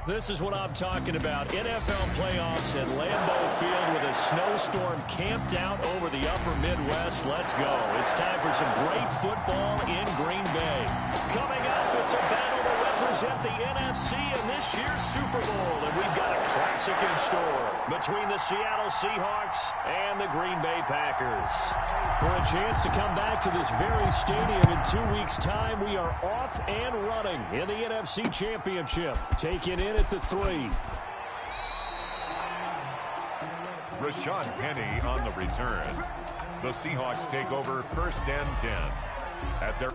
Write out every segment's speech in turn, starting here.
This is what I'm talking about. NFL playoffs at Lambeau Field with a snowstorm camped out over the upper Midwest. Let's go. It's time for some great football in Green Bay. Coming up, it's a battle to represent the NFC in this year's Super Bowl. And we've got a classic in store between the Seattle Seahawks and the Green Bay Packers. For a chance to come back to this very stadium in 2 weeks' time, we are off and running in the NFC Championship. Taking in at the 3. Rashad Penny on the return. The Seahawks take over 1st and 10 at their...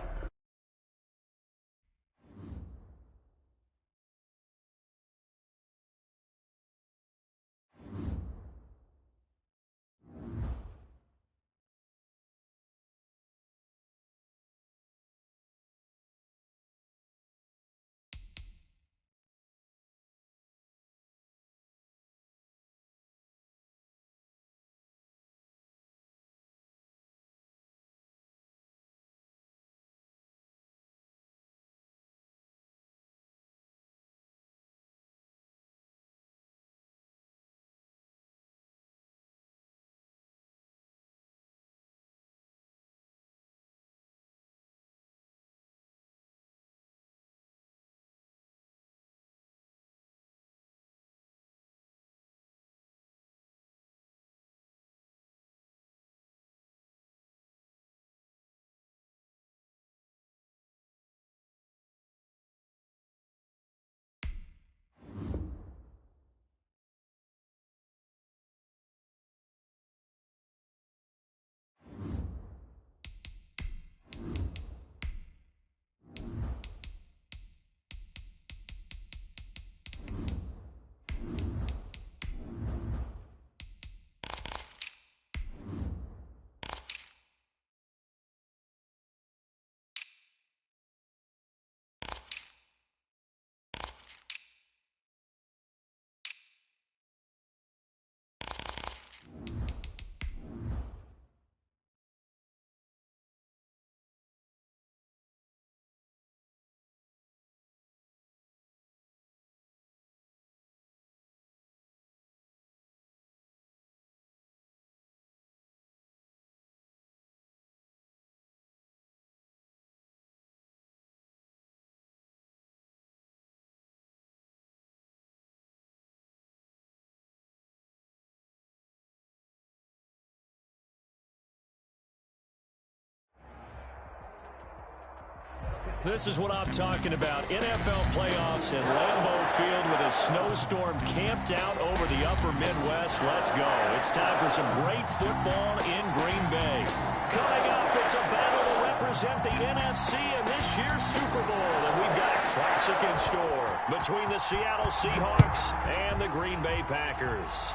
This is what I'm talking about. NFL playoffs at Lambeau Field with a snowstorm camped out over the upper Midwest. Let's go. It's time for some great football in Green Bay. Coming up, it's a battle to represent the NFC in this year's Super Bowl. And we've got a classic in store between the Seattle Seahawks and the Green Bay Packers.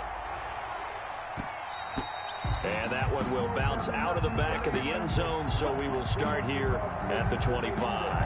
And that one will bounce out of the back of the end zone, so we will start here at the 25.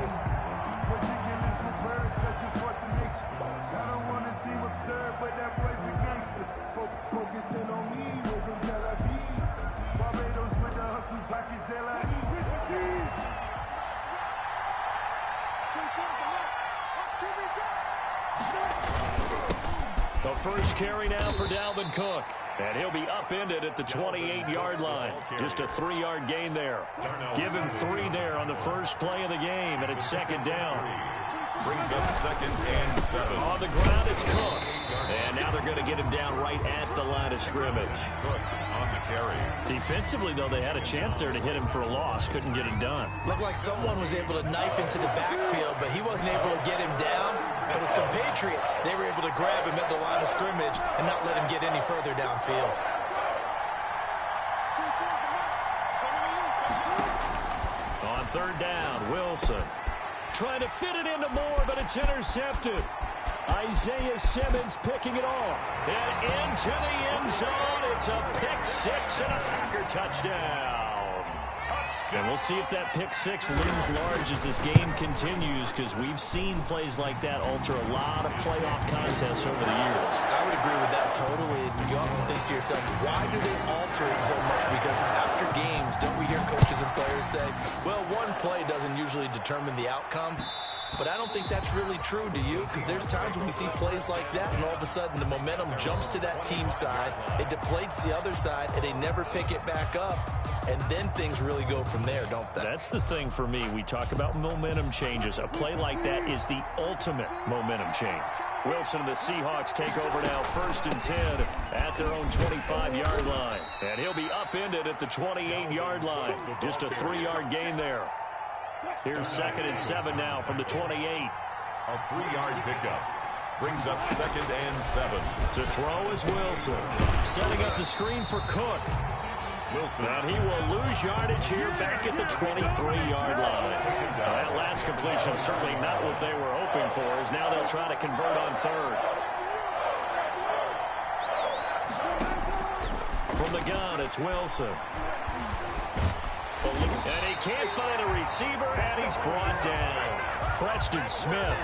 The first carry now for Dalvin Cook. And he'll be upended at the 28-yard line. Just a 3-yard gain there. Give him 3 there on the first play of the game, and it's second down. Brings up 2nd and 7. On the ground, it's Cook. And now they're going to get him down right at the line of scrimmage. Cook on the carry. Defensively, though, they had a chance there to hit him for a loss. Couldn't get it done. Looked like someone was able to knife into the backfield, but he wasn't able to get him down. But his compatriots, they were able to grab him at the line of scrimmage and not let him get any further downfield. On 3rd down, Wilson. Trying to fit it into Moore, but it's intercepted. Isaiah Simmons picking it off. And into the end zone. It's a pick 6 and a Packer touchdown. And we'll see if that pick 6 looms large as this game continues, because we've seen plays like that alter a lot of playoff contests over the years. I would agree with that totally. You often think to yourself, why do they alter it so much? Because after games, don't we hear coaches and players say, well, one play doesn't usually determine the outcome? But I don't think that's really true, do you? Because there's times when we see plays like that, and all of a sudden the momentum jumps to that team side, it deflates the other side, and they never pick it back up. And then things really go from there, don't they? That's the thing for me. We talk about momentum changes. A play like that is the ultimate momentum change. Wilson and the Seahawks take over now, 1st and 10 at their own 25-yard line. And he'll be upended at the 28-yard line. Just a 3-yard gain there. Here's 2nd and 7 now from the 28. A 3-yard pickup brings up 2nd and 7. To throw is Wilson. Setting up the screen for Cook. Wilson. And he will lose yardage here back at the 23-yard line. That last completion certainly not what they were hoping for, as now they'll try to convert on 3rd. From the gun, it's Wilson. And he can't find a receiver, and he's brought down. Preston Smith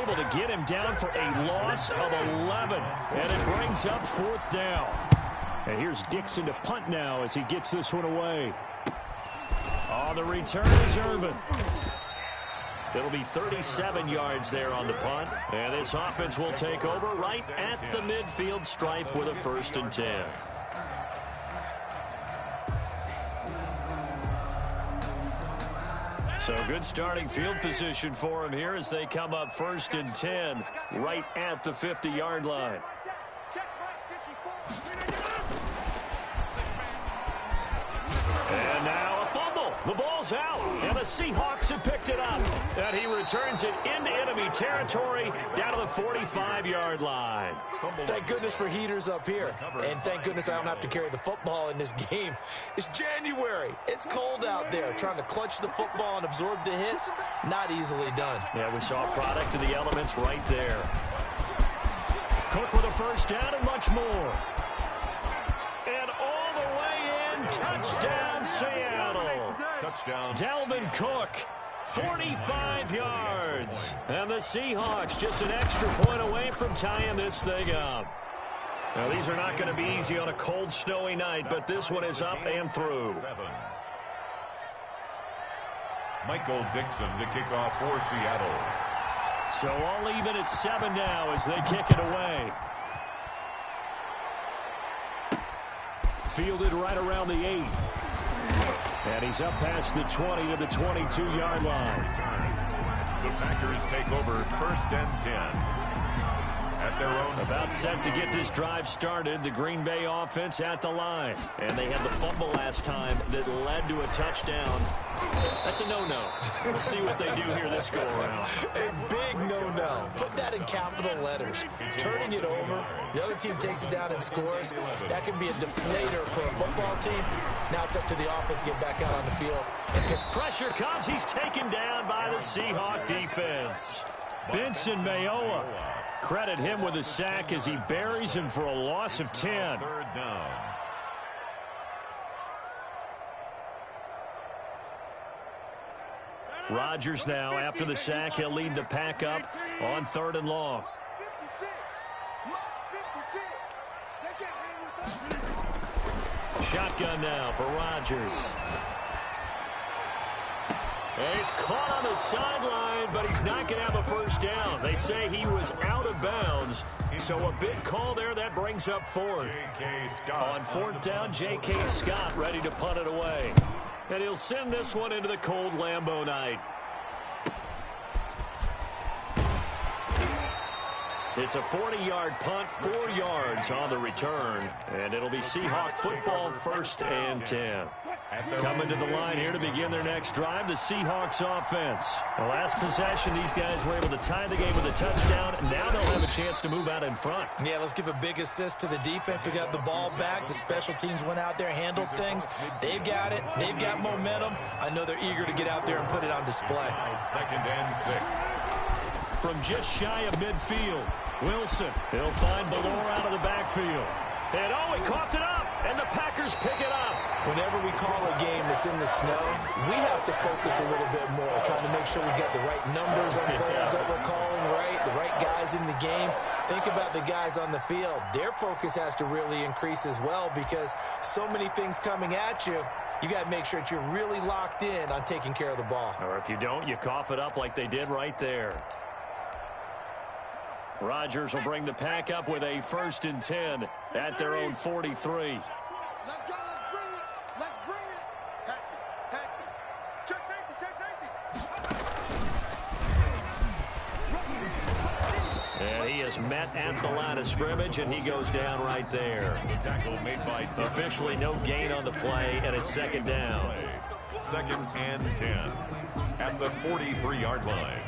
able to get him down for a loss of 11. And it brings up 4th down. And here's Dixon to punt now as he gets this one away. On the return is Irvin. It'll be 37 yards there on the punt. And this offense will take over right at the midfield stripe with a 1st and 10. So good starting field position for him here as they come up 1st and 10 right at the 50-yard line. And now a fumble. The ball's out, and the Seahawks have picked it up. And he returns it into enemy territory down to the 45-yard line. Thank goodness for heaters up here. And thank goodness I don't have to carry the football in this game. It's January. It's cold out there. Trying to clutch the football and absorb the hits, not easily done. Yeah, we saw a product of the elements right there. Cook with a 1st down and much more. And all the way in, touchdown Seattle. Touchdown. Dalvin Cook, 45 yards. And the Seahawks just an extra point away from tying this thing up. Now, these are not going to be easy on a cold, snowy night, but this one is up and through. Michael Dixon to kick off for Seattle. So all even at 7 now as they kick it away. Fielded right around the 8. And he's up past the 20 to the 22-yard line. The Packers take over 1st and 10. At their own. About set to get this drive started. The Green Bay offense at the line. And they had the fumble last time that led to a touchdown. That's a no-no. We'll see what they do here this go-around. A big no-no. Put that in capital letters. Turning it over, the other team takes it down and scores. That can be a deflator for a football team. Now it's up to the offense to get back out on the field. Pressure comes. He's taken down by the Seahawk defense. Benson Mayowa. Credit him with a sack as he buries him for a loss of 10. 3rd down. Rodgers now, after the sack, he'll lead the pack up on 3rd and long. Shotgun now for Rodgers. And he's caught on the sideline, but he's not going to have a 1st down. They say he was out of bounds. So a big call there. That brings up 4th. On 4th down, J.K. Scott ready to punt it away. And he'll send this one into the cold Lambeau night. It's a 40-yard punt, 4 yards on the return. And it'll be Seahawk football, 1st and 10. Coming to the line here to begin their next drive, the Seahawks offense. The last possession, these guys were able to tie the game with a touchdown, and now they'll have a chance to move out in front. Yeah, let's give a big assist to the defense who got the ball back. The special teams went out there, handled things. They've got it. They've got momentum. I know they're eager to get out there and put it on display. 2nd and 6. From just shy of midfield, Wilson. He'll find Ballore out of the backfield. And oh, he coughed it up. And the Packers pick it up. Whenever we call a game that's in the snow, we have to focus a little bit more, trying to make sure we get the right numbers on players that we're calling right, the right guys in the game. Think about the guys on the field. Their focus has to really increase as well because so many things coming at you. You got to make sure that you're really locked in on taking care of the ball. Or if you don't, you cough it up like they did right there. Rodgers will bring the Pack up with a 1st and 10 at their own 43. Let's go. Let's bring it. Let's bring it. Patch it. Patch it. Check safety. Check safety. And he is met at the line of scrimmage, and he goes down right there. The tackle made by Officially no gain on the play, and it's 2nd down. 2nd and 10 at the 43-yard line.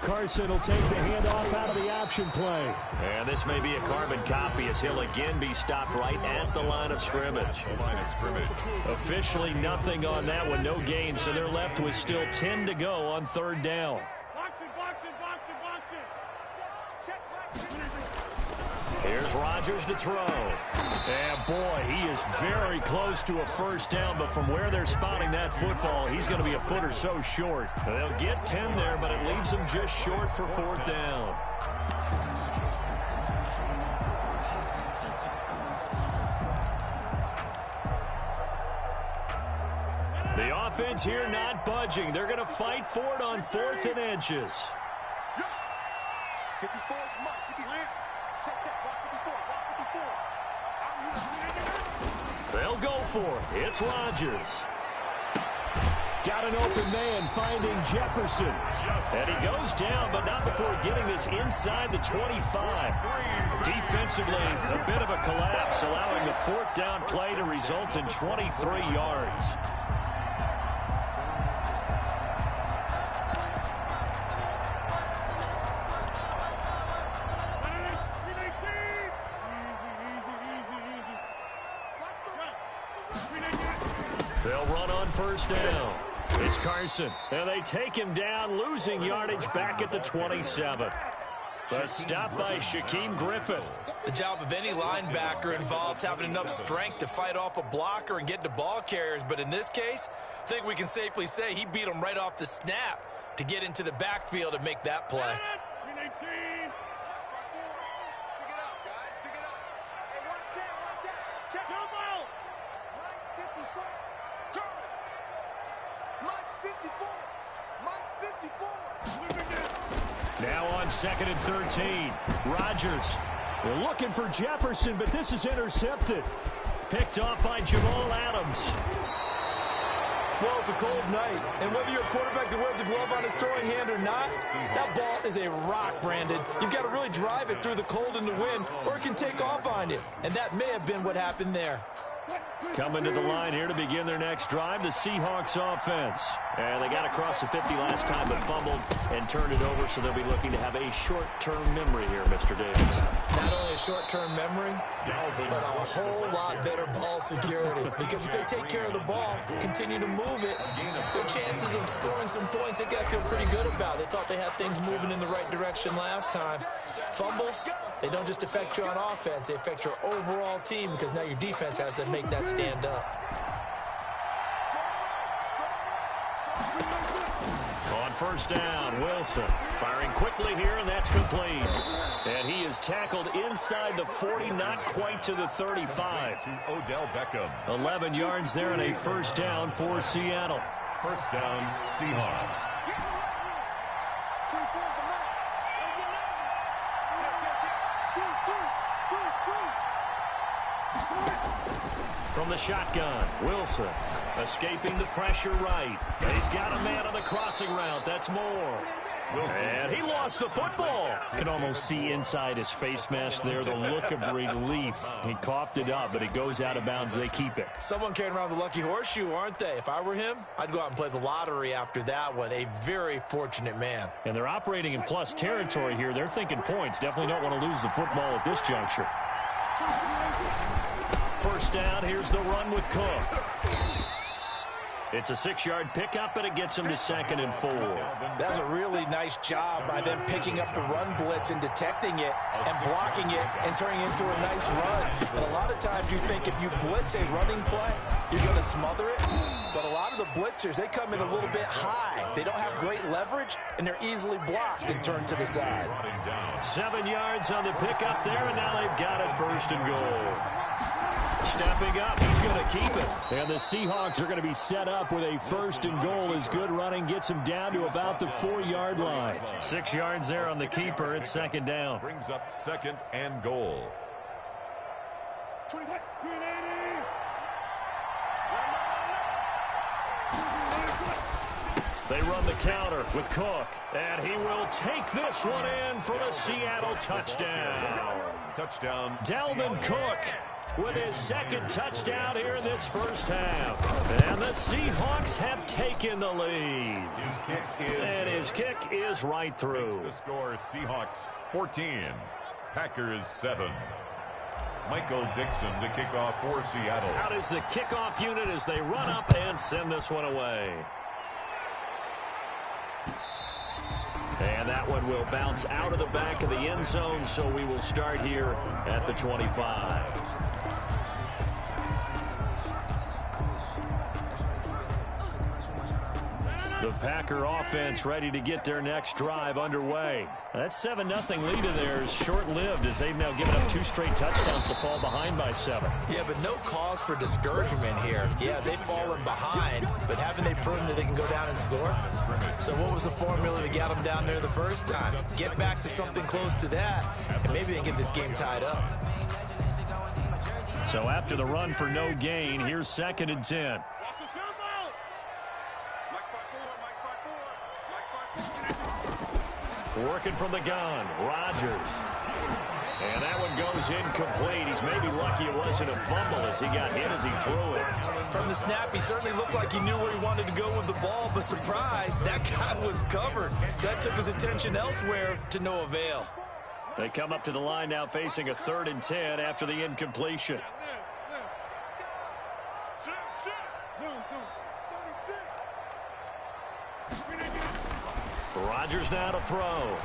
Carson will take the handoff out of the option play. And this may be a carbon copy as he'll again be stopped right at the line of scrimmage. Officially nothing on that one, no gain, so they're left with still 10 to go on 3rd down. Here's Rodgers to throw. And boy, he is very close to a 1st down, but from where they're spotting that football, he's going to be a foot or so short. They'll get 10 there, but it leaves them just short for 4th down. The offense here not budging. They're going to fight for it on 4th and inches. They'll go for it. It's Rodgers. Got an open man finding Jefferson. And he goes down, but not before getting this inside the 25. Defensively, a bit of a collapse, allowing the 4th down play to result in 23 yards. They'll run on 1st down. It's Carson, and they take him down, losing yardage back at the 27. A stop by Shaquem Griffin. The job of any linebacker involves having enough strength to fight off a blocker and get to ball carriers, but in this case, I think we can safely say he beat him right off the snap to get into the backfield and make that play. Now on 2nd and 13. Rodgers. They're looking for Jefferson, but this is intercepted. Picked off by Jamal Adams. Well, it's a cold night, and whether you're a quarterback that wears a glove on his throwing hand or not, that ball is a rock, Brandon. You've got to really drive it through the cold and the wind, or it can take off on you, and that may have been what happened there. Coming to the line here to begin their next drive, the Seahawks offense. And they got across the 50 last time, but fumbled and turned it over, so they'll be looking to have a short-term memory here, Mr. Davis. Not only a short-term memory, but a whole lot better ball security. Because if they take care of the ball, continue to move it, their chances of scoring some points, they got to feel pretty good about. They thought they had things moving in the right direction last time. Fumbles, they don't just affect you on offense, they affect your overall team because now your defense has to make that stand up. On 1st down, Wilson firing quickly here, and that's complete. And he is tackled inside the 40, not quite to the 35. To Odell Beckham. 11 yards there and a 1st down for Seattle. 1st down, Seahawks. From the shotgun, Wilson escaping the pressure right. And he's got a man on the crossing route. That's Moore. And he lost the football. You can almost see inside his face mask there the look of relief. He coughed it up, but it goes out of bounds. They keep it. Someone carrying around the lucky horseshoe, aren't they? If I were him, I'd go out and play the lottery after that one. A very fortunate man. And they're operating in plus territory here. They're thinking points. Definitely don't want to lose the football at this juncture. 1st down, here's the run with Cook. It's a 6-yard pickup, and it gets him to 2nd and 4. That's a really nice job by them picking up the run blitz and detecting it and blocking it and turning it into a nice run. And a lot of times you think if you blitz a running play, you're going to smother it. But a lot of the blitzers, they come in a little bit high. They don't have great leverage, and they're easily blocked and turned to the side. 7 yards on the pickup there, and now they've got it 1st and goal. Stepping up, he's going to keep it. And the Seahawks are going to be set up with a 1st and goal as good running gets him down to about the 4-yard line. 6 yards there on the keeper. It's 2nd down. Brings up 2nd and goal. They run the counter with Cook, and he will take this one in for the Seattle touchdown. Touchdown. Dalvin Cook with his 2nd touchdown here in this 1st half. And the Seahawks have taken the lead. His kick is right through. The score, Seahawks 14, Packers 7. Michael Dixon to kick off for Seattle. Out is the kickoff unit as they run up and send this one away. And that one will bounce out of the back of the end zone, so we will start here at the 25. The Packer offense ready to get their next drive underway. That 7-0 lead of theirs short-lived as they've now given up 2 straight touchdowns to fall behind by 7. Yeah, but no cause for discouragement here. Yeah, they've fallen behind, but haven't they proven that they can go down and score? So what was the formula that got them down there the first time? Get back to something close to that, and maybe they can get this game tied up. So after the run for no gain, here's 2nd and 10. Working from the gun, Rodgers. And that one goes incomplete. He's maybe lucky it wasn't a fumble as he got hit as he threw it. From the snap, he certainly looked like he knew where he wanted to go with the ball, but surprise, that guy was covered. So that took his attention elsewhere to no avail. They come up to the line now facing a 3rd and 10 after the incompletion. Rodgers now to throw.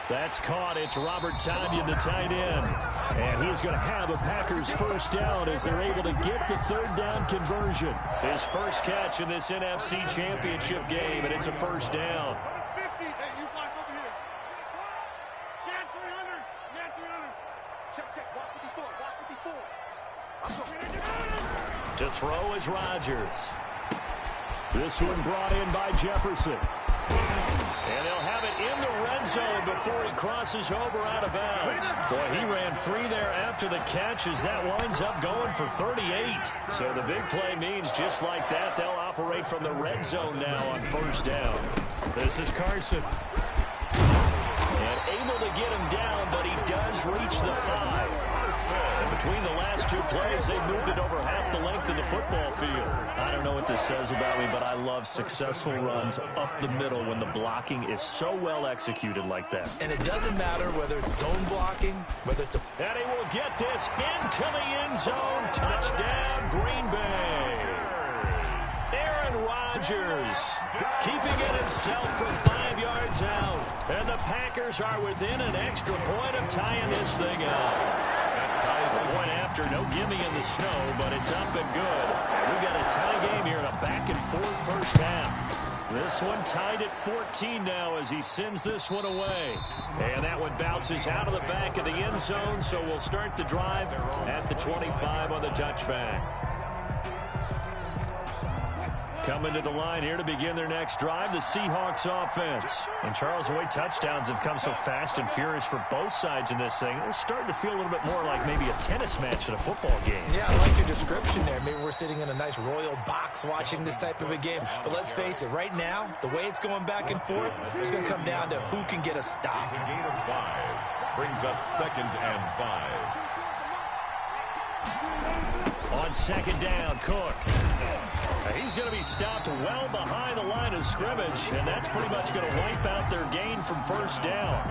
That's caught. It's Robert Tonyan, the tight end. And he's going to have a Packers 1st down as they're able to get the 3rd down conversion. His first catch in this NFC Championship game, and it's a 1st down. To throw is Rodgers. This one brought in by Jefferson. And they'll have it in the red zone before he crosses over out of bounds. Boy, he ran free there after the catch as that winds up going for 38. So the big play means just like that, they'll operate from the red zone now on 1st down. This is Carson. And able to get him down, but he does reach the 5. And between the last 2 plays, they've moved it over half the length of the football field. I don't know what this says about me, but I love successful runs up the middle when the blocking is so well executed like that. And it doesn't matter whether it's zone blocking, whether it's a... And he will get this into the end zone. Touchdown, Green Bay. Aaron Rodgers keeping it himself from 5 yards out. And the Packers are within an extra point of tying this thing up. A point after, no gimme in the snow, but it's up and good. We've got a tie game here in a back-and-forth 1st half. This one tied at 14 now as he sends this one away. And that one bounces out of the back of the end zone, so we'll start the drive at the 25 on the touchback. Coming to the line here to begin their next drive, the Seahawks offense. And Charles, the way touchdowns have come so fast and furious for both sides in this thing, it's starting to feel a little bit more like maybe a tennis match in a football game. Yeah, I like your description there. Maybe we're sitting in a nice royal box watching this type of a game. But let's face it, right now, the way it's going back and forth, it's going to come down to who can get a stop. A gain of 5 brings up 2nd and 5. On 2nd down, Cook. He's going to be stopped well behind the line of scrimmage, and that's pretty much going to wipe out their gain from 1st down.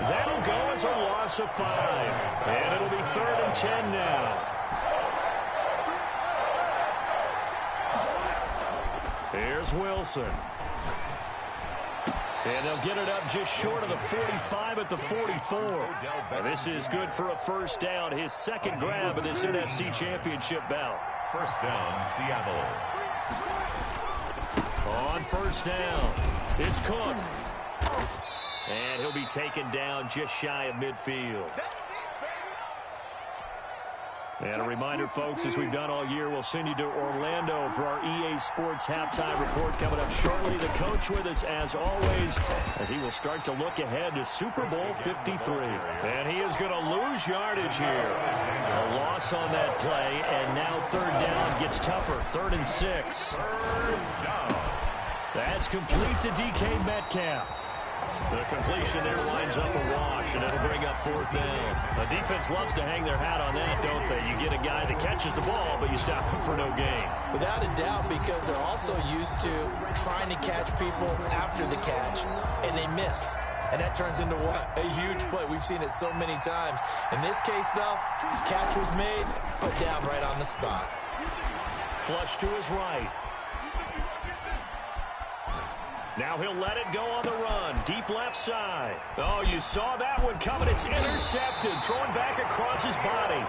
That'll go as a loss of 5, and it'll be 3rd and 10 now. Here's Wilson. And they'll get it up just short of the 45 at the 44. And this is good for a first down, his second grab of this NFC Championship bout. First down, Seattle. On first down, it's Cook. And he'll be taken down just shy of midfield. And a reminder, folks, as we've done all year, we'll send you to Orlando for our EA Sports Halftime Report coming up shortly. The coach with us, as always, as he will start to look ahead to Super Bowl 53. And he is going to lose yardage here. A loss on that play, and now third down gets tougher. 3rd and 6. That's complete to DK Metcalf. The completion there winds up a wash, and it'll bring up 4th down. The defense loves to hang their hat on that, don't they? You get a guy that catches the ball, but you stop him for no gain. Without a doubt, because they're also used to trying to catch people after the catch, and they miss. And that turns into what? A huge play. We've seen it so many times. In this case, though, catch was made, put down right on the spot. Flush to his right. Now he'll let it go on the run. Deep left side. Oh, you saw that one coming. It's intercepted. Thrown back across his body.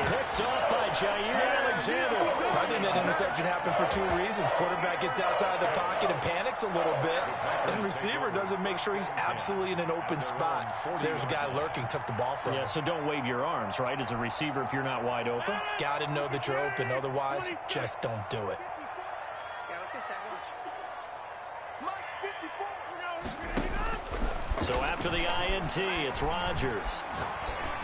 Picked up by Jair Alexander. I think that interception happened for 2 reasons. Quarterback gets outside the pocket and panics a little bit. And receiver doesn't make sure he's absolutely in an open spot. So there's a guy lurking, took the ball from him. Yeah, so don't wave your arms, right, as a receiver if you're not wide open. Got to know that you're open. Otherwise, just don't do it. Yeah, let's get second. So after the INT, it's Rodgers.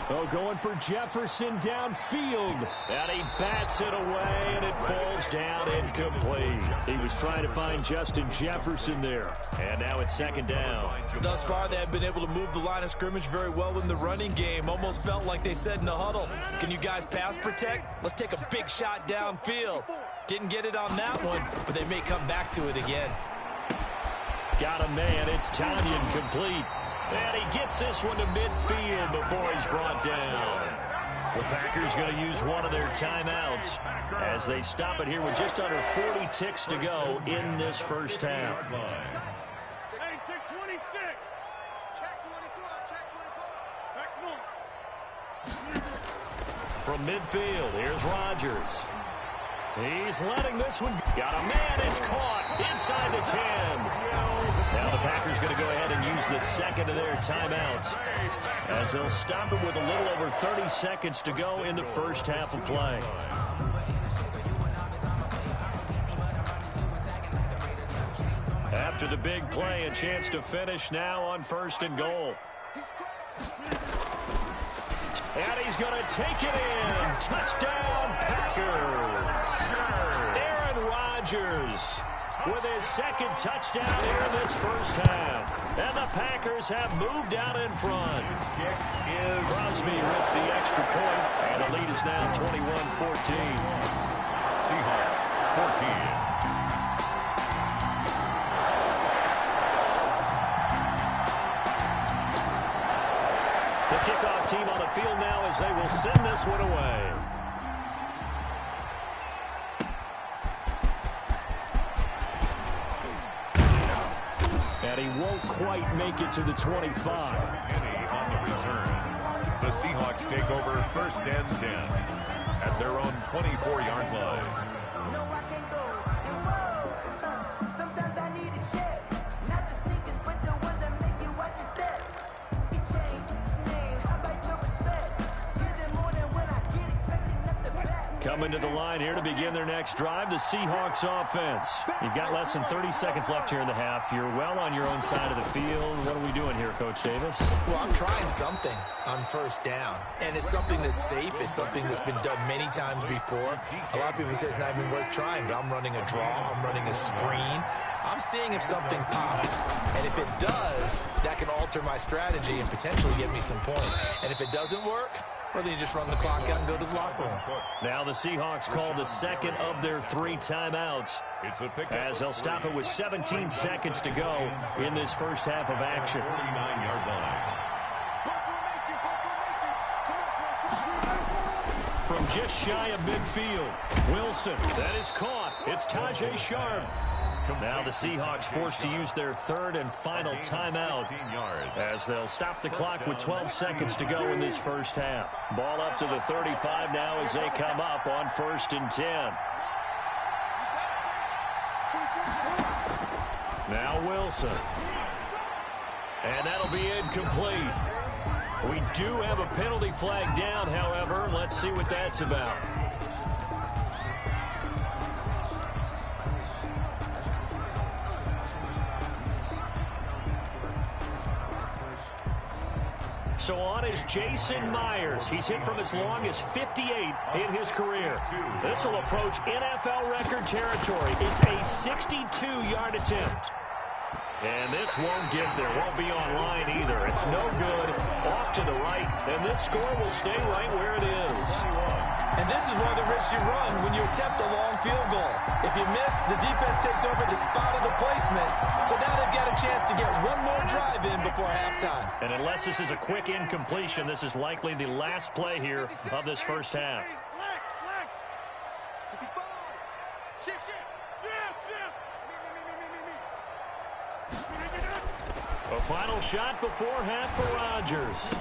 Oh, going for Jefferson downfield. And he bats it away, and it falls down incomplete. He was trying to find Justin Jefferson there. And now it's 2nd down. Thus far, they have been able to move the line of scrimmage very well in the running game. Almost felt like they said in the huddle, can you guys pass protect? Let's take a big shot downfield. Didn't get it on that one, but they may come back to it again. Got a man. It's Tanyan complete. And he gets this one to midfield before he's brought down. The Packers going to use one of their timeouts as they stop it here with just under 40 ticks to go in this first half. Hey, check 26. Check 24. Check 24. From midfield, here's Rodgers. He's letting this one. Got a man. It's caught inside the 10. Now the Packers going to go ahead and use the second of their timeouts as they'll stop it with a little over 30 seconds to go in the first half of play. After the big play, a chance to finish now on 1st and goal. And he's going to take it in. Touchdown, Packers. Aaron Rodgers with his 2nd touchdown here in this first half. And the Packers have moved out in front. Crosby with the extra point, and the lead is now 21-14. Seahawks 14. The kickoff team on the field now as they will send this one away. And he won't quite make it to the 25. Kenny on the return. The Seahawks take over 1st and 10 at their own 24-yard line. No, I can't go. Sometimes I need a check. Not the sneakers, but the ones that make you watch your step. It changed name. How about your respect? Give them more than when I get expecting nothing back. Coming to the line here to begin their next drive, the Seahawks offense. You've got less than 30 seconds left here in the half. You're well on your own side of the field. What are we doing here, Coach Davis? Well, I'm trying something on 1st down, and it's something that's safe. It's something that's been done many times before. A lot of people say it's not even worth trying, but I'm running a draw. I'm running a screen. I'm seeing if something pops, and if it does, that can alter my strategy and potentially get me some points. And if it doesn't work, well, then you just run the clock out and go to the locker room. Now the Seahawks call the second of their 3 timeouts as they'll stop it with 17 seconds to go in this first half of action. 49-yard line. From just shy of midfield, Wilson, that is caught. It's Tajay Sharp. Now the Seahawks forced to use their third and final timeout as they'll stop the clock with 12 seconds to go in this first half. Ball up to the 35 now as they come up on 1st and 10. Now Wilson. And that'll be incomplete. We do have a penalty flag down, however. Let's see what that's about. So on is Jason Myers. He's hit from as long as 58 in his career. This will approach NFL record territory. It's a 62-yard attempt. And this won't get there. Won't be online either. It's no good. Off to the right. And this score will stay right where it is. And this is one of the risks you run when you attempt a long field goal. If you miss, the defense takes over the spot of the placement. So now they've got a chance to get one more drive in before halftime. And unless this is a quick incompletion, this is likely the last play here of this first half. A final shot before half for Rodgers.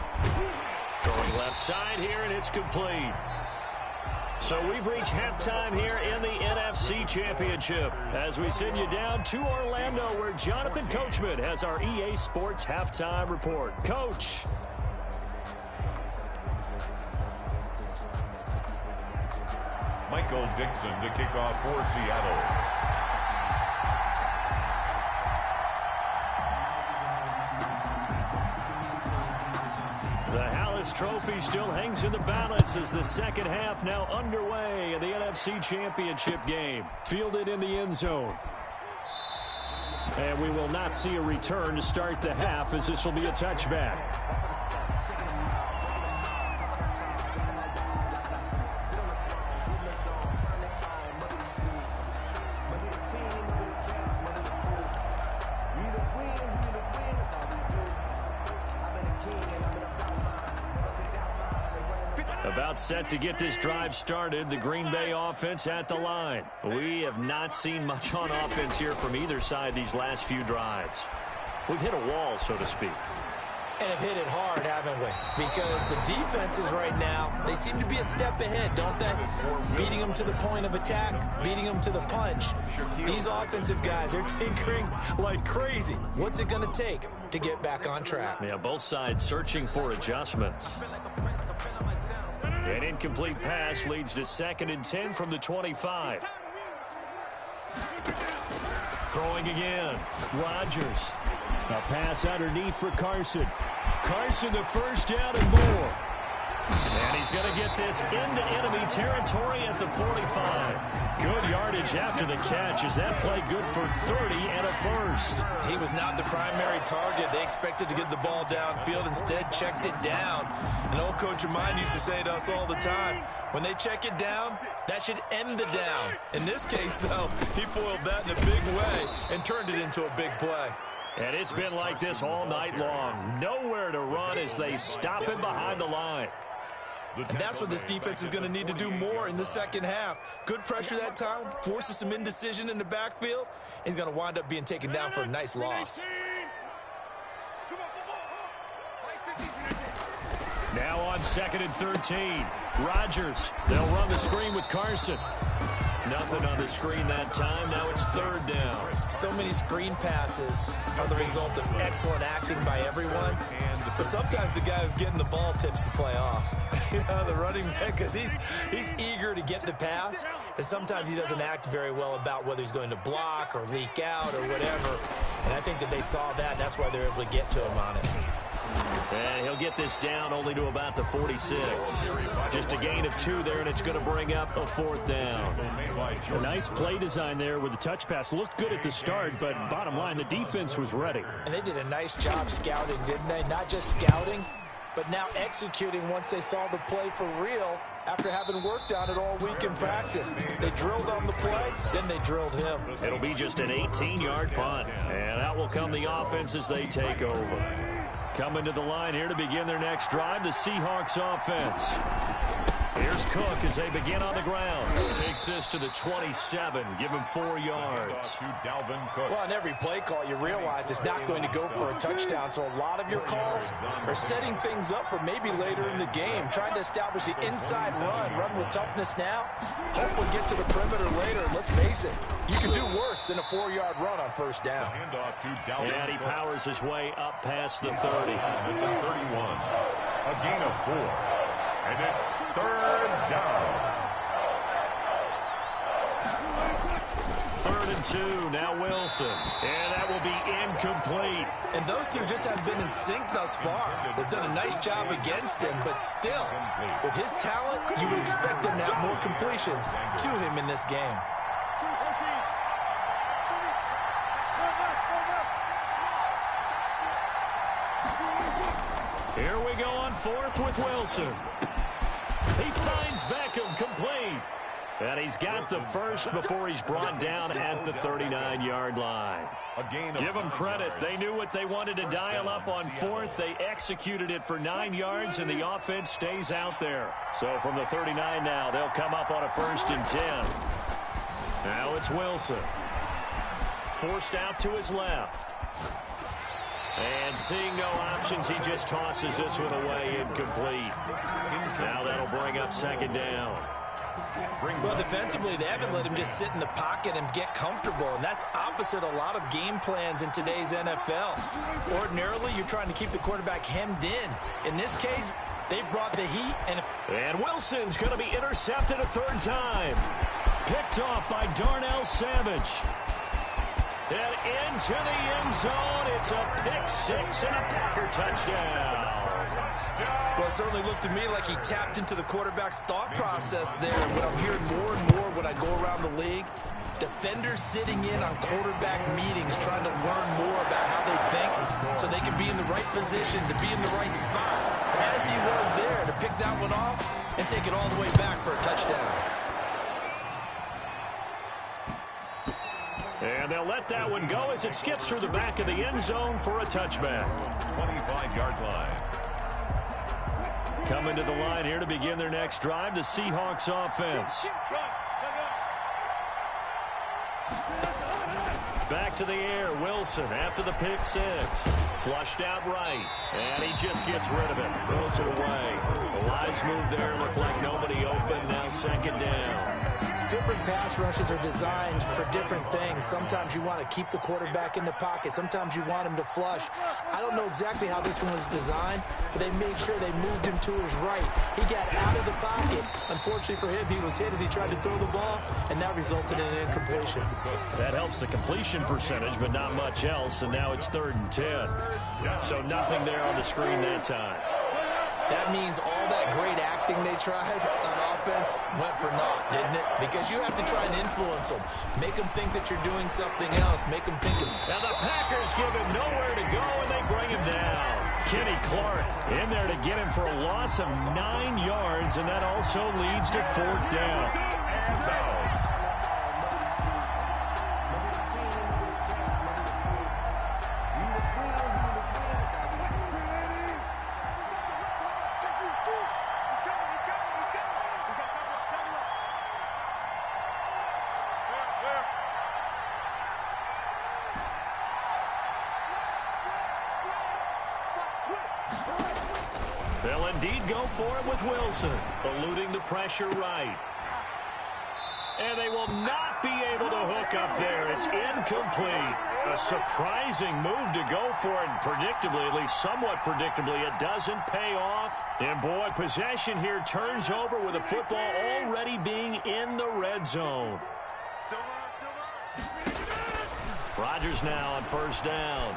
Going left side here, and it's complete. So we've reached halftime here in the NFC Championship as we send you down to Orlando where Jonathan Coachman has our EA Sports Halftime Report. Coach. Michael Dixon to kick off for Seattle. The Hallis Trophy still hangs in the balance as the second half now underway in the NFC Championship game. Fielded in the end zone. And we will not see a return to start the half as this will be a touchback. About set to get this drive started, the Green Bay offense at the line. We have not seen much on offense here from either side these last few drives. We've hit a wall, so to speak. And have hit it hard, haven't we? Because the defenses right now, they seem to be a step ahead, don't they? Beating them to the point of attack, beating them to the punch. These offensive guys are tinkering like crazy. What's it going to take to get back on track? Yeah, both sides searching for adjustments. An incomplete pass leads to 2nd and 10 from the 25. Throwing again. Rodgers. A pass underneath for Carson. Carson the first down and more. And he's going to get this into enemy territory at the 45. Good yardage after the catch. Is that play good for 30 and a first? He was not the primary target. They expected to get the ball downfield. Instead, checked it down. An old coach of mine used to say to us all the time, when they check it down, that should end the down. In this case, though, he foiled that in a big way and turned it into a big play. And it's been like this all night long. Nowhere to run as they stop him behind the line. And that's what this defense is going to need to do more in the second half. Good pressure that time, forces some indecision in the backfield. He's going to wind up being taken down for a nice loss. Now on 2nd and 13. Rodgers. They'll run the screen with Carson. Nothing on the screen that time. Now it's 3rd down. So many screen passes are the result of excellent acting by everyone. But sometimes the guy who's getting the ball tips the play off. You know, the running back, because he's eager to get the pass. And sometimes he doesn't act very well about whether he's going to block or leak out or whatever. And I think that they saw that, and that's why they're able to get to him on it. And he'll get this down only to about the 46. Just a gain of 2 there, and it's going to bring up a 4th down. A nice play design there with the touch pass. Looked good at the start, but bottom line, the defense was ready. And they did a nice job scouting, didn't they? Not just scouting, but now executing once they saw the play for real after having worked on it all week in practice. They drilled on the play, then they drilled him. It'll be just an 18-yard punt, and out will come the offense as they take over. Coming to the line here to begin their next drive, the Seahawks offense. Here's Cook as they begin on the ground. Takes this to the 27. Give him 4 yards. Well, on every play call, you realize it's not going to go for a touchdown. So a lot of your calls are setting things up for maybe later in the game, trying to establish the inside run with toughness now. Hopefully get to the perimeter later. Let's face it, you can do worse than a 4-yard run on first down. And he powers his way up past the 30. 31. A gain of 4. And it's 3rd down. 3rd and 2. Now Wilson. And that will be incomplete. And those two just haven't been in sync thus far. They've done a nice job against him, but still, with his talent, you would expect them to have more completions to him in this game. Here we go on 4th with Wilson. He finds Beckham complete. And he's got the first before he's brought down at the 39-yard line. Give them credit. They knew what they wanted to dial up on 4th. They executed it for 9 yards, and the offense stays out there. So from the 39 now, they'll come up on a 1st and 10. Now it's Wilson. Forced out to his left. And seeing no options, he just tosses this one away incomplete. Now that'll bring up 2nd down. Well, defensively, they haven't let him just sit in the pocket and get comfortable, and that's opposite a lot of game plans in today's NFL. Ordinarily, you're trying to keep the quarterback hemmed in. In this case, they brought the heat. And Wilson's going to be intercepted a 3rd time. Picked off by Darnell Savage. And into the end zone, it's a pick 6 and a Packer touchdown. Well, it certainly looked to me like he tapped into the quarterback's thought process there. What I'm hearing more and more when I go around the league, defenders sitting in on quarterback meetings trying to learn more about how they think so they can be in the right position to be in the right spot. As he was there to pick that one off and take it all the way back for a touchdown. And they'll let that one go as it skips through the back of the end zone for a touchback. 25-yard line. Coming to the line here to begin their next drive, the Seahawks offense. Back to the air, Wilson after the pick 6. Flushed out right, and he just gets rid of it. Throws it away. The wise move there, looked like nobody open. Now 2nd down. Different pass rushes are designed for different things. Sometimes you want to keep the quarterback in the pocket. Sometimes you want him to flush. I don't know exactly how this one was designed, but they made sure they moved him to his right. He got out of the pocket. Unfortunately for him, he was hit as he tried to throw the ball, and that resulted in an incompletion. That helps the completion percentage, but not much else, and now it's 3rd and 10. So nothing there on the screen that time. That means all that great acting they tried on offense went for naught, didn't it? Because you have to try and influence them. Make them think that you're doing something else. Make them think of it. Now the Packers give him nowhere to go, and they bring him down. Kenny Clark in there to get him for a loss of 9 yards, and that also leads to 4th down. They'll indeed go for it with Wilson, eluding the pressure right. And they will not be able to hook up there. It's incomplete. A surprising move to go for it. Predictably, at least somewhat predictably, it doesn't pay off. And boy, possession here turns over with the football already being in the red zone. Rodgers now on 1st down.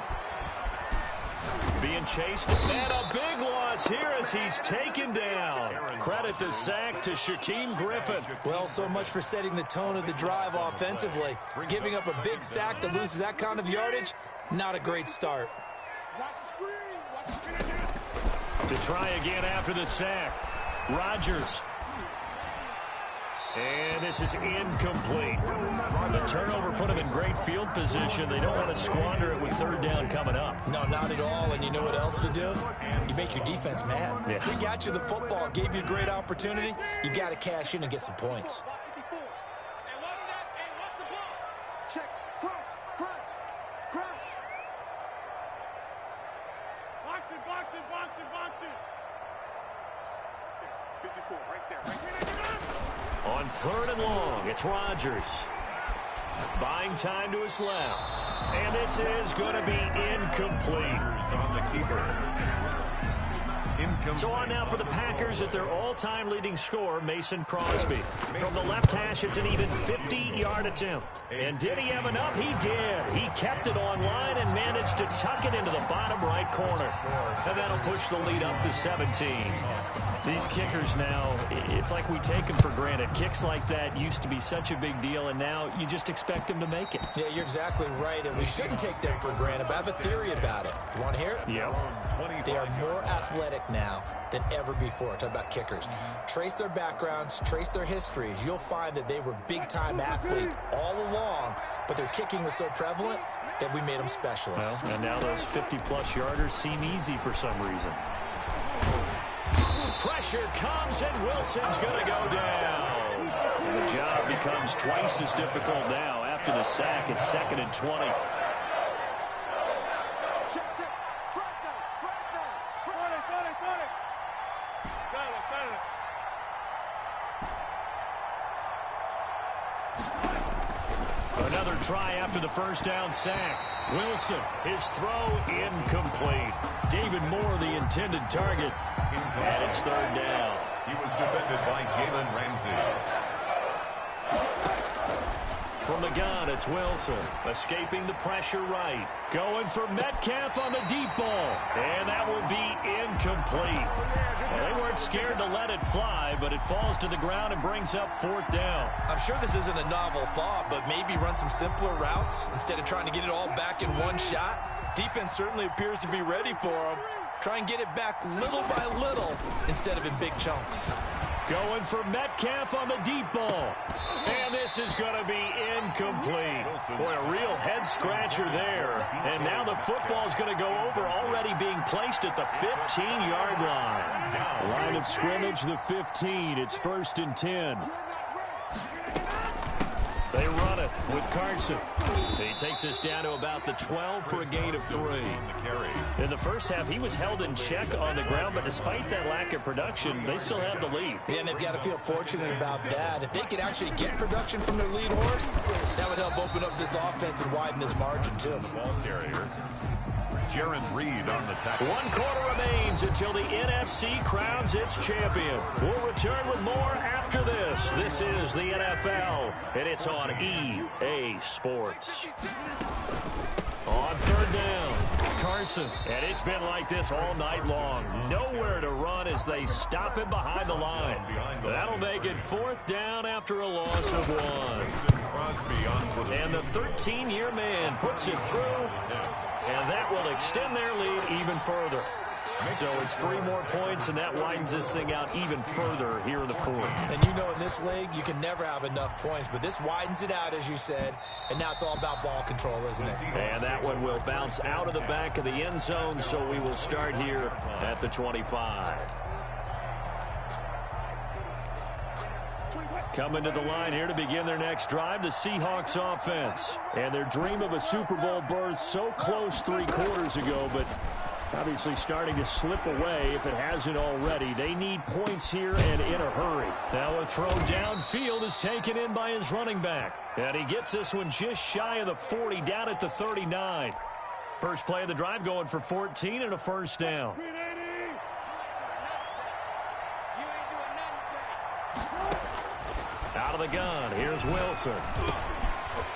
Being chased, and a big loss here as he's taken down. Credit the sack to Shaquem Griffin. Well, so much for setting the tone of the drive offensively. Giving up a big sack that loses that kind of yardage, not a great start. To try again after the sack, Rodgers. And this is incomplete. The turnover put them in great field position. They don't want to squander it with third down coming up. No, not at all. And you know what else to do? You make your defense mad. Yeah. They got you the football, gave you a great opportunity. You got to cash in and get some points. Check. Crunch. Crunch. Crunch. Box it. Box it. Box it. Box it. 54 right there. Right there. On third and long, it's Rodgers. Buying time to his left. And this is going to be incomplete. On the keeper. So on now for the Packers at their all-time leading scorer, Mason Crosby. From the left hash, it's an even 50-yard attempt. And did he have enough? He did. He kept it on line and managed to tuck it into the bottom right corner. And that'll push the lead up to 17. These kickers now, it's like we take them for granted. Kicks like that used to be such a big deal, and now you just expect them to make it. Yeah, you're exactly right, and we shouldn't take them for granted, but I have a theory about it. You want to hear it? Yep. They are more athletic now than ever before. Talk about kickers. Trace their backgrounds, trace their histories. You'll find that they were big-time athletes all along, but their kicking was so prevalent that we made them specialists. Well, and now those 50-plus yarders seem easy for some reason. Pressure comes, and Wilson's going to go down. And the job becomes twice as difficult now after the sack. It's 2nd and 20. Another try after the first down sack. Wilson, his throw incomplete. David Moore, the intended target. And it's third down. He was defended by Jalen Ramsey. From the gun, it's Wilson. Escaping the pressure right. Going for Metcalf on the deep ball. And that will be incomplete. Well, they weren't scared to let it fly, but it falls to the ground and brings up fourth down. I'm sure this isn't a novel thought, but maybe run some simpler routes instead of trying to get it all back in one shot. Defense certainly appears to be ready for them. Try and get it back little by little instead of in big chunks. Going for Metcalf on the deep ball. And this is going to be incomplete. Boy, a real head-scratcher there. And now the football's going to go over, already being placed at the 15-yard line. Line of scrimmage, the 15. It's 1st and 10. They run it with Carson. He takes us down to about the 12 for a gain of 3. In the first half, he was held in check on the ground, but despite that lack of production, they still have the lead. Yeah, and they've got to feel fortunate about that. If they could actually get production from their lead horse, that would help open up this offense and widen this margin, too. The ball carrier. Jaron Reed on the tackle. 1 quarter remains until the NFC crowns its champion. We'll return with more after this. This is the NFL, and it's on EA Sports. On third down, Carson. And it's been like this all night long. Nowhere to run as they stop him behind the line. That'll make it 4th down after a loss of 1. And the 13-year man puts it through. And that will extend their lead even further. So it's 3 more points, and that widens this thing out even further here in the 4th. And you know in this league, you can never have enough points, but this widens it out, as you said, and now it's all about ball control, isn't it? And that one will bounce out of the back of the end zone, so we will start here at the 25. Coming to the line here to begin their next drive, the Seahawks offense. And their dream of a Super Bowl berth so close 3 quarters ago, but obviously starting to slip away if it hasn't already. They need points here and in a hurry. Now a throw downfield is taken in by his running back. And he gets this one just shy of the 40, down at the 39. First play of the drive going for 14 and a first down. Out of the gun, here's Wilson.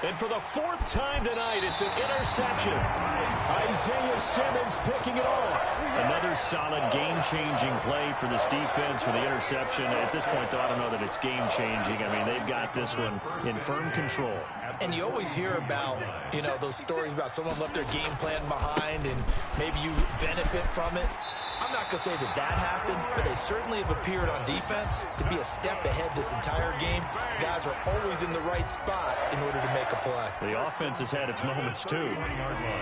And for the 4th time tonight, it's an interception. Isaiah Simmons picking it off. Another solid game-changing play for this defense for the interception. At this point, though, I don't know that it's game-changing. I mean, they've got this one in firm control. And you always hear about, you know, those stories about someone left their game plan behind and maybe you benefit from it. I'm not going to say that happened, but they certainly have appeared on defense to be a step ahead this entire game. Guys are always in the right spot in order to make a play. The offense has had its moments, too.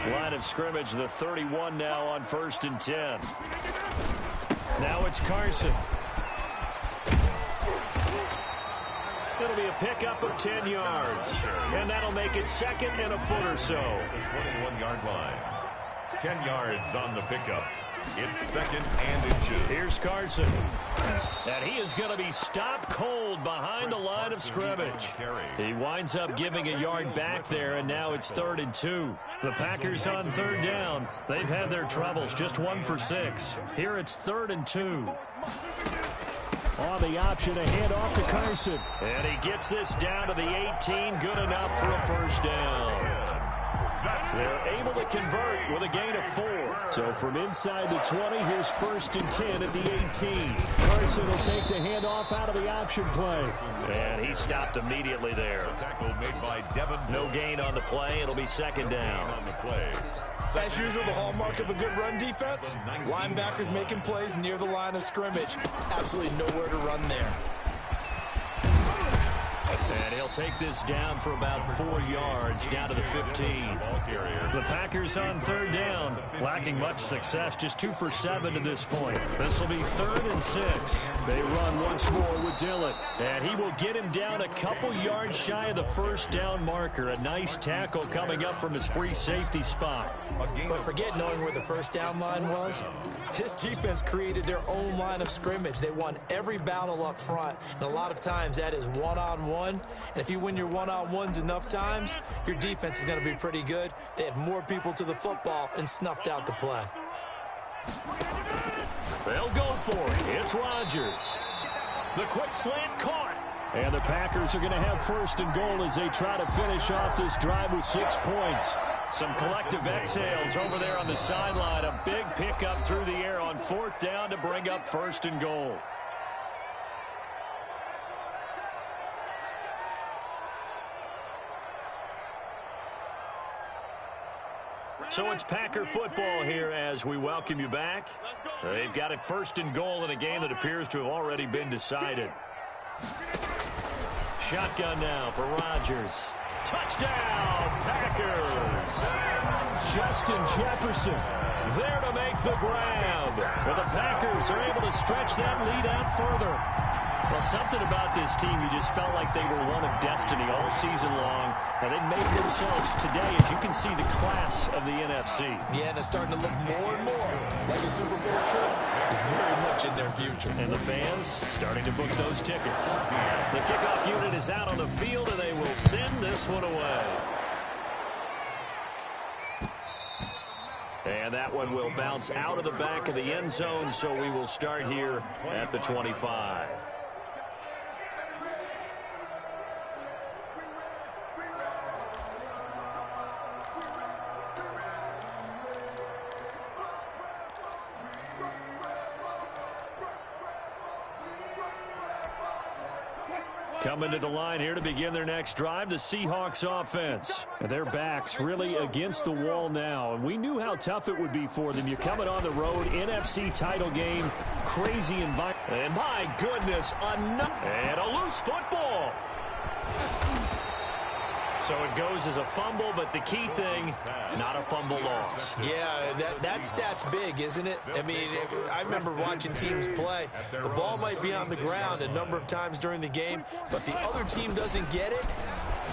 Line of scrimmage, the 31 now on 1st and 10. Now it's Carson. It'll be a pickup of 10 yards. And that'll make it 2nd and a foot or so. The 21-yard line. 10 yards on the pickup. It's 2nd and inches. Here's Carson. And he is going to be stopped cold behind the line of scrimmage. He winds up giving a yard back there, and now it's 3rd and 2. The Packers on 3rd down. They've had their troubles, just 1 for 6. Here it's 3rd and 2. On the option, a hand off to Carson. And he gets this down to the 18, good enough for a first down. They're able to convert with a gain of 4. So from inside the 20, here's 1st and 10 at the 18. Carson will take the handoff out of the option play. And he stopped immediately there. Tackle made by Devin. No gain on the play. It'll be 2nd down. On the play. As usual, the hallmark of a good run defense, linebackers making plays near the line of scrimmage. Absolutely nowhere to run there. And he'll take this down for about 4 yards, down to the 15. The Packers on 3rd down, lacking much success, just 2 for 7 to this point. This will be 3rd and 6. They run once more with Dillon, and he will get him down a couple yards shy of the first down marker. A nice tackle coming up from his free safety spot. But forget knowing where the first down line was. This defense created their own line of scrimmage. They won every battle up front, and a lot of times that is one-on-one. And if you win your one-on-ones enough times, your defense is going to be pretty good. They had more people to the football and snuffed out the play. They'll go for it. It's Rodgers. The quick slant caught. And the Packers are going to have 1st and goal as they try to finish off this drive with 6 points. Some collective exhales over there on the sideline. A big pickup through the air on 4th down to bring up 1st and goal. So it's Packer football here as we welcome you back. They've got it 1st and goal in a game that appears to have already been decided. Shotgun now for Rodgers. Touchdown, Packers! Justin Jefferson there to make the grab. Well, the Packers are able to stretch that lead out further. Well, something about this team, you just felt like they were one of destiny all season long, and they made themselves today, as you can see, the class of the NFC. Yeah, and it's starting to look more and more like a Super Bowl trip is very much in their future. And the fans starting to book those tickets. The kickoff unit is out on the field, and they will send this one away. And that one will bounce out of the back of the end zone, so we will start here at the 25. Coming to the line here to begin their next drive, the Seahawks offense. And their backs really against the wall now. And we knew how tough it would be for them. You're coming on the road, NFC title game, crazy environment. And my goodness, and a loose football. So it goes as a fumble, but the key thing, not a fumble loss. Yeah, that stat's big, isn't it? I mean, I remember watching teams play. The ball might be on the ground a number of times during the game, but the other team doesn't get it.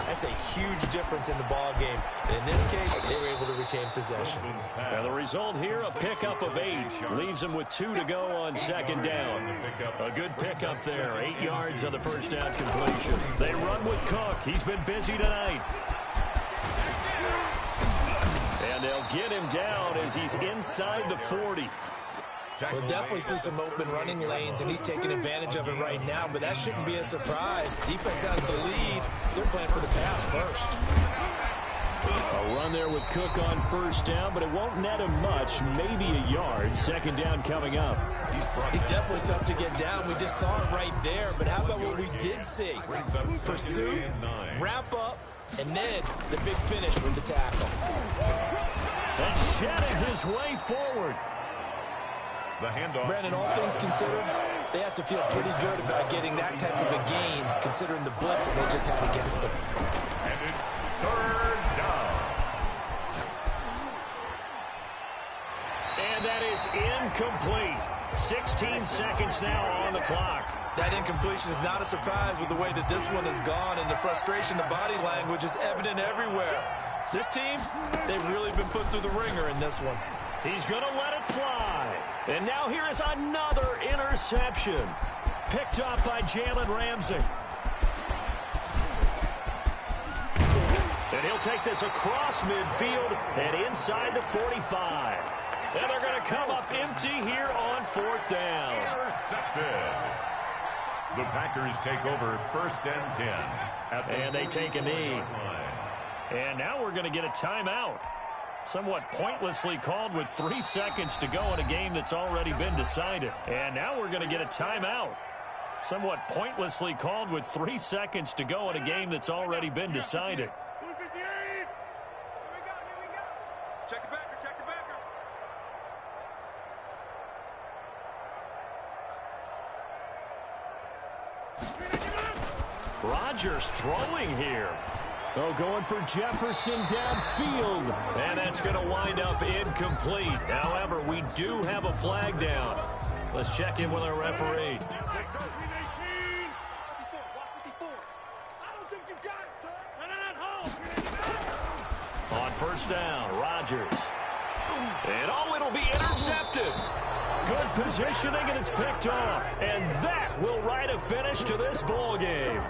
That's a huge difference in the ball game. And in this case, they were able to retain possession. And the result here, a pickup of 8. Leaves them with 2 to go on 2nd down. A good pickup there. 8 yards on the first down completion. They run with Cook. He's been busy tonight. And they'll get him down as he's inside the 40. We'll definitely see some open running lanes, and he's taking advantage of it right now, but that shouldn't be a surprise. Defense has the lead. They're playing for the pass first. A run there with Cook on first down, but it won't net him much, maybe a yard. 2nd down coming up. He's definitely tough to get down. We just saw it right there, but how about what we did see? Pursuit, wrap up, and then the big finish with the tackle. And shedding his way forward. The handoff. Brandon, all things considered, they have to feel pretty good about getting that type of a gain, considering the blitz that they just had against them. And it's third down. And that is incomplete. 16 seconds now on the clock. That incompletion is not a surprise with the way that this one has gone, and the frustration, the body language is evident everywhere. This team, they've really been put through the ringer in this one. He's going to let it fly. And now here is another interception. Picked up by Jalen Ramsey. And he'll take this across midfield and inside the 45. And they're going to come up empty here on fourth down. Intercepted. The Packers take over first and 10. And they take a knee. And now we're going to get a timeout. Somewhat pointlessly called with 3 seconds to go in a game that's already been decided. And now we're going to get a timeout. Somewhat pointlessly called with 3 seconds to go in a game that's already been decided. Check the backer, check the backer. Rodgers throwing here. Oh, going for Jefferson downfield. And that's going to wind up incomplete. However, we do have a flag down. Let's check in with our referee. On first down, Rodgers. And oh, it'll be intercepted. Good positioning, and it's picked off. And that will write a finish to this ball game.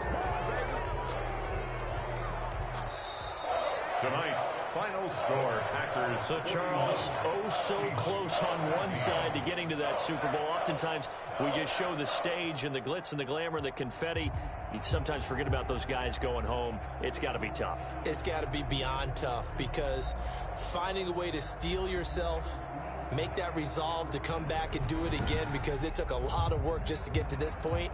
Tonight's final score, Packers. So, Charles, oh so close on one side to getting to that Super Bowl. Oftentimes, we just show the stage and the glitz and the glamour and the confetti. You sometimes forget about those guys going home. It's got to be tough. It's got to be beyond tough, because finding a way to steel yourself, make that resolve to come back and do it again, because it took a lot of work just to get to this point.